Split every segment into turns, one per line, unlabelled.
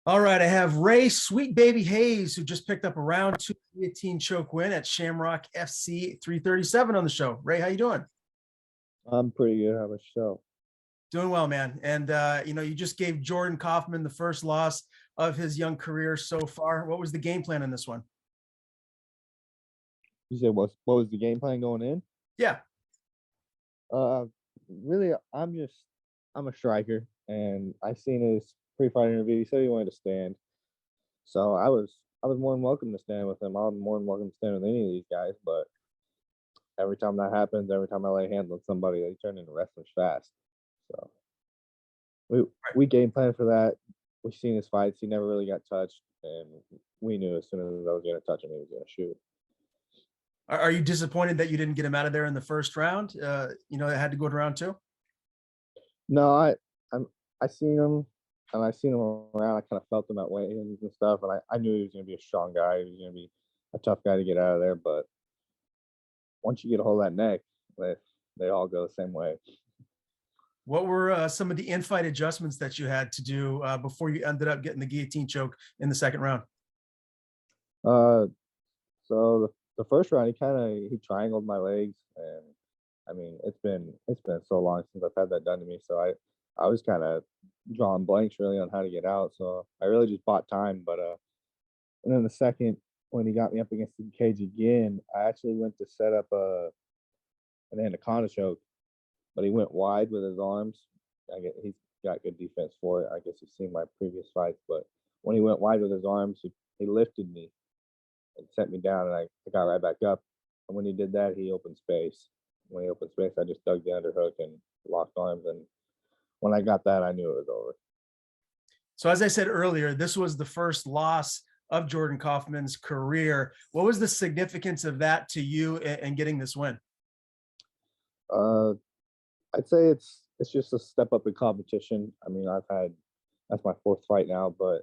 All right, I have Ray Sweet Baby Hayes, who just picked up a round two guillotine choke win at Shamrock FC 337 on the show. Ray, how you doing?
I'm pretty good. How about yourself?
Doing well, man. And you just gave Jordan Kaufman the first loss of his young career so far. What was the game plan in this one?
You said what was the game plan going in?
Yeah.
Uh, really, I'm a striker, and I seen his pre-fight interview. He said he wanted to stand, so I was more than welcome to stand with him. I was more than welcome to stand with any of these guys. But every time that happens, every time I lay hands on somebody, they turn into wrestlers fast. So we
Right.
we game plan for that. We seen his fights. He never really got touched, and we knew as soon as I was going to touch him, he was going to shoot.
Are you disappointed that you didn't get him out of there in the first round? It had to go to round two.
No, I'm I seen him and I seen him around. I kind of felt him at weigh-ins and stuff, and I knew he was gonna be a strong guy. He was gonna be a tough guy to get out of there. But once you get a hold of that neck, they all go the same way.
What were some of the in-fight adjustments that you had to do before you ended up getting the guillotine choke in the second round?
Uh, so the first round, he triangled my legs, and I mean it's been so long since I've had that done to me. So I was kind of drawing blanks really on how to get out. So I really just bought time. But and then the second when he got me up against the cage again, I actually went to set up an anaconda choke, but he went wide with his arms. He's got good defense for it. I guess you've seen my previous fights, but when he went wide with his arms, he lifted me and sent me down, and I got right back up. And when he did that, he opened space. When he opened space, I just dug the underhook and locked arms. And when I got that, I knew it was over.
So as I said earlier, this was the first loss of Jordan Kaufman's career. What was the significance of that to you and getting this win?
Uh, I'd say it's just a step up in competition. I mean, that's my fourth fight now, but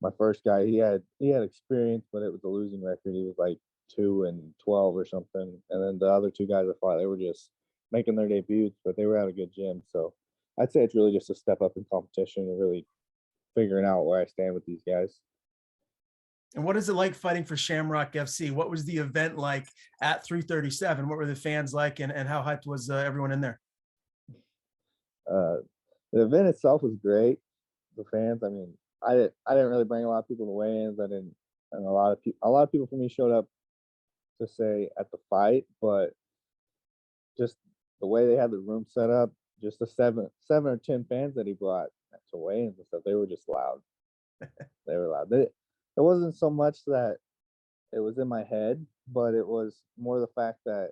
my first guy, he had experience, but it was a losing record. He was like 2-12 or something. And then the other two guys I fought, they were just making their debuts, but they were at a good gym. So I'd say it's really just a step up in competition and really figuring out where I stand with these guys.
And what is it like fighting for Shamrock FC? What was the event like at 337? What were the fans like, and how hyped was everyone in there?
Uh, the event itself was great. The fans, I mean, I didn't really bring a lot of people to weigh-ins. I didn't, and a lot of people from me showed up to say at the fight, but just the way they had the room set up, just the seven or 10 fans that he brought to weigh-ins and stuff, they were just loud. They were loud. It wasn't so much that it was in my head, but it was more the fact that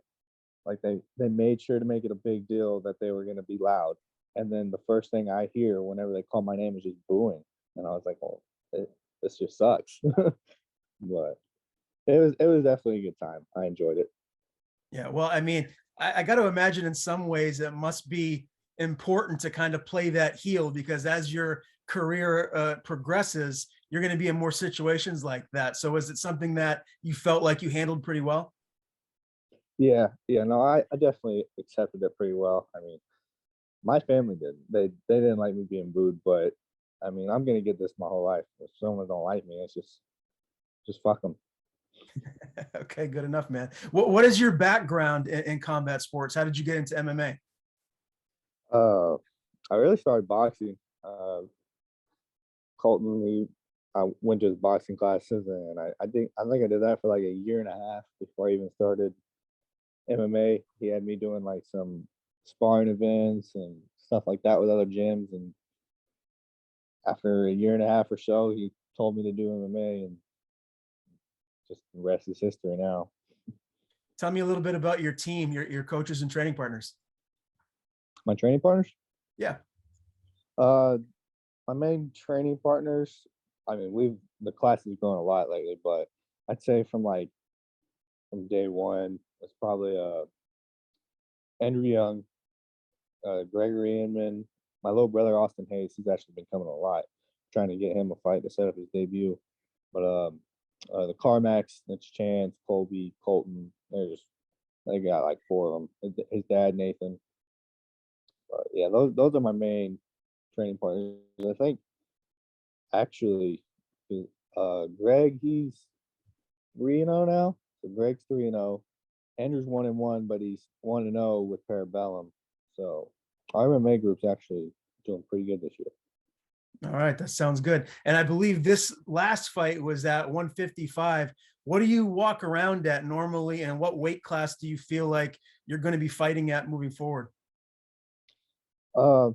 like they made sure to make it a big deal that they were going to be loud. And then the first thing I hear whenever they call my name is just booing, and I was like, "Oh, this just sucks." But it was definitely a good time. I enjoyed it.
Yeah, well, I mean, I got to imagine in some ways it must be important to kind of play that heel because as your career progresses, you're going to be in more situations like that. So, is it something that you felt like you handled pretty well?
Yeah, yeah. No, I definitely accepted it pretty well. I mean, my family did. They didn't like me being booed, but I mean, I'm gonna get this my whole life. If someone don't like me, it's just fuck them.
Okay, good enough, man. What is your background in combat sports? How did you get into MMA?
Uh, I really started boxing. Colton, I went to his boxing classes, and I think I did that for like a year and a half before I even started MMA. He had me doing like some sparring events and stuff like that with other gyms, and after a year and a half or so, he told me to do MMA, and just the rest is history now.
Tell me a little bit about your team, your coaches and training partners.
My training partners,
Yeah.
uh, my main training partners. I mean, the class has grown a lot lately, but I'd say from day one, it's probably Andrew Young, Gregory Inman, my little brother Austin Hayes. He's actually been coming a lot, trying to get him a fight to set up his debut. But the Carmacks, Mitch Chance, Colby, Colton, they got like four of them. His dad Nathan. But yeah, those are my main training partners. I think Actually, Greg, he's 3-0 now. So Greg's 3-0. Andrew's 1-1, but he's 1-0 with Parabellum. So our MMA group's actually doing pretty good this year.
All right, that sounds good. And I believe this last fight was at 155. What do you walk around at normally, and what weight class do you feel like you're going to be fighting at moving forward?
Uh,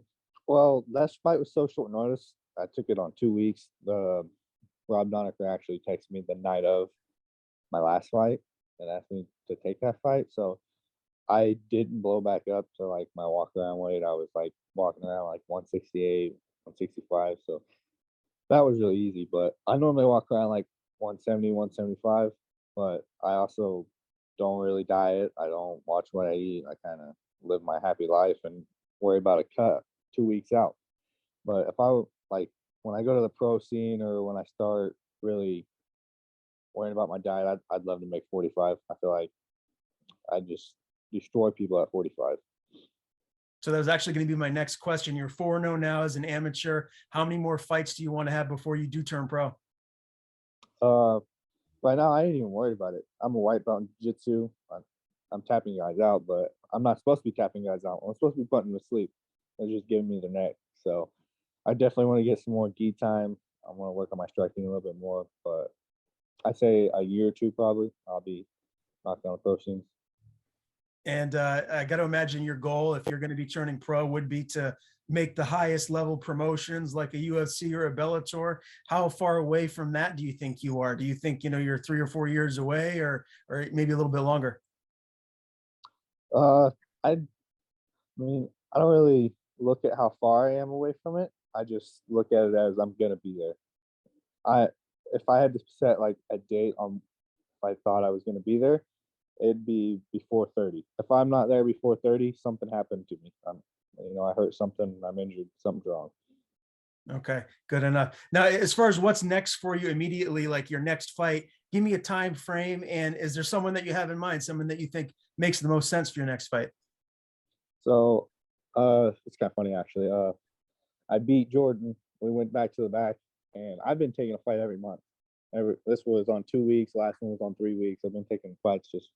well, that fight was so short notice. I took it on 2 weeks. The Rob Donaker actually texted me the night of my last fight and asked me to take that fight. So I didn't blow back up to like my walk around weight. I was like walking around like 168, 165. So that was really easy. But I normally walk around like 170, 175. But I also don't really diet. I don't watch what I eat. I kind of live my happy life and worry about a cut 2 weeks out. But if I like when I go to the pro scene or when I start really worrying about my diet, I'd love to make 45. I feel like I just destroy people at 45.
So that was actually going to be my next question. You're 4-0 now as an amateur. How many more fights do you want to have before you do turn pro?
Uh, right now I ain't even worried about it. I'm a white belt in jiu-jitsu. I'm tapping guys out, but I'm not supposed to be tapping guys out. I'm supposed to be putting them to sleep. They're just giving me the neck. So I definitely want to get some more gi time. I want to work on my striking a little bit more, but I say a year or two probably I'll be knocking on pro scenes.
And I got to imagine your goal, if you're going to be turning pro, would be to make the highest level promotions like a UFC or a Bellator. How far away from that do you think you are? Do you think, you're 3 or 4 years away, or maybe a little bit longer?
I mean, I don't really look at how far I am away from it. I just look at it as I'm gonna be there. I if I had to set like a date on if I thought I was gonna be there, it'd be before 30. If I'm not there before 30, something happened to me. I hurt something, I'm injured, something's wrong.
Okay, good enough. Now, as far as what's next for you immediately, like your next fight, give me a time frame. And is there someone that you have in mind, someone that you think makes the most sense for your next fight?
So it's kind of funny actually. I beat Jordan. We went back to the back, and I've been taking a fight every month. This was on 2 weeks. Last one was on 3 weeks. I've been taking fights just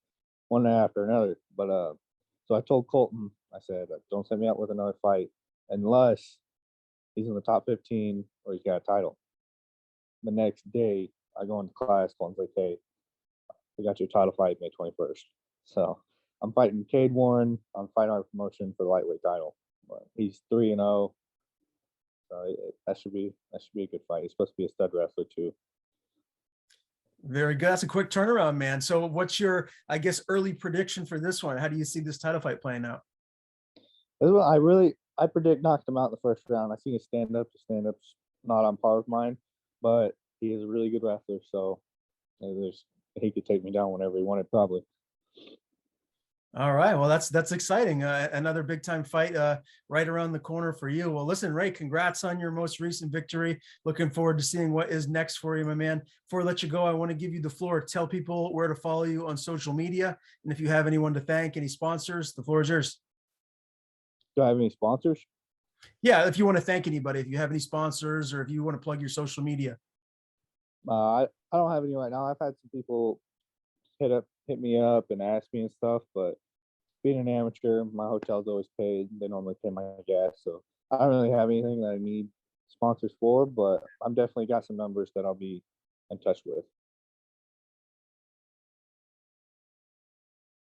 one after another. But so I told Colton, I said, don't set me up with another fight unless he's in the top 15 or he's got a title. The next day, I go into class. Colton's like, hey, we got your title fight May 21st. So I'm fighting Cade Warren on Fight Art Promotion for the lightweight title. But he's 3-0. So that should be a good fight. He's supposed to be a stud wrestler too.
Very good. That's a quick turnaround, man. So what's your, I guess, early prediction for this one? How do you see this title fight playing out?
This one, I predict knocked him out in the first round. I see his stand up. His stand up's not on par with mine, but he is a really good wrestler. So he could take me down whenever he wanted, probably.
All right. Well, that's exciting. Another big time fight right around the corner for you. Well, listen, Ray, congrats on your most recent victory. Looking forward to seeing what is next for you, my man. Before I let you go, I want to give you the floor. Tell people where to follow you on social media. And if you have anyone to thank, any sponsors, the floor is yours.
Do I have any sponsors?
Yeah, if you want to thank anybody, if you have any sponsors, or if you want to plug your social media.
I don't have any right now. I've had some people hit me up and ask me and stuff, but being an amateur, my hotel's always paid. They normally pay my gas, so I don't really have anything that I need sponsors for. But I'm definitely got some numbers that I'll be in touch with.